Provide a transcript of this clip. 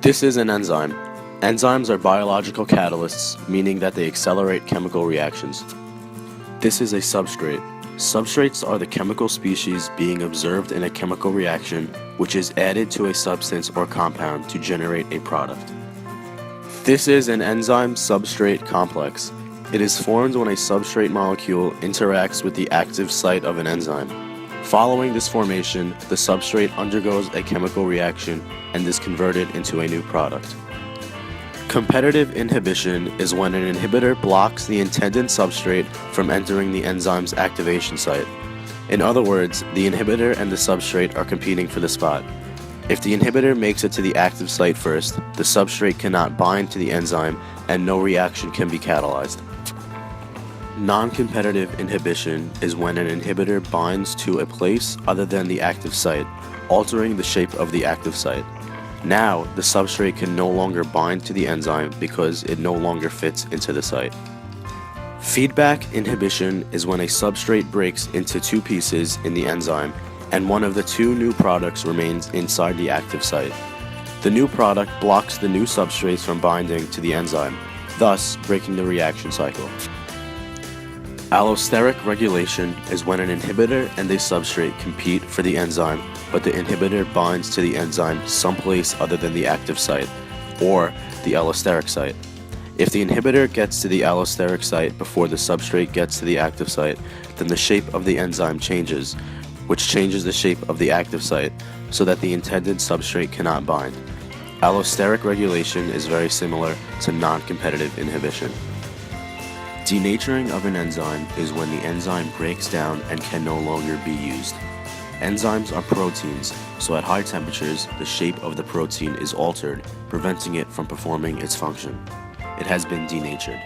This is an enzyme. Enzymes are biological catalysts, meaning that they accelerate chemical reactions. This is a substrate. Substrates are the chemical species being observed in a chemical reaction, which is added to a substance or compound to generate a product. This is an enzyme-substrate complex. It is formed when a substrate molecule interacts with the active site of an enzyme. Following this formation, the substrate undergoes a chemical reaction and is converted into a new product. Competitive inhibition is when an inhibitor blocks the intended substrate from entering the enzyme's activation site. In other words, the inhibitor and the substrate are competing for the spot. If the inhibitor makes it to the active site first, the substrate cannot bind to the enzyme and no reaction can be catalyzed. Non-competitive inhibition is when an inhibitor binds to a place other than the active site, altering the shape of the active site. Now, the substrate can no longer bind to the enzyme because it no longer fits into the site. Feedback inhibition is when a substrate breaks into two pieces in the enzyme and one of the two new products remains inside the active site. The new product blocks the new substrates from binding to the enzyme, thus breaking the reaction cycle. Allosteric regulation is when an inhibitor and a substrate compete for the enzyme, but the inhibitor binds to the enzyme someplace other than the active site, or the allosteric site. If the inhibitor gets to the allosteric site before the substrate gets to the active site, then the shape of the enzyme changes, which changes the shape of the active site so that the intended substrate cannot bind. Allosteric regulation is very similar to non-competitive inhibition. Denaturing of an enzyme is when the enzyme breaks down and can no longer be used. Enzymes are proteins, so at high temperatures, the shape of the protein is altered, preventing it from performing its function. It has been denatured.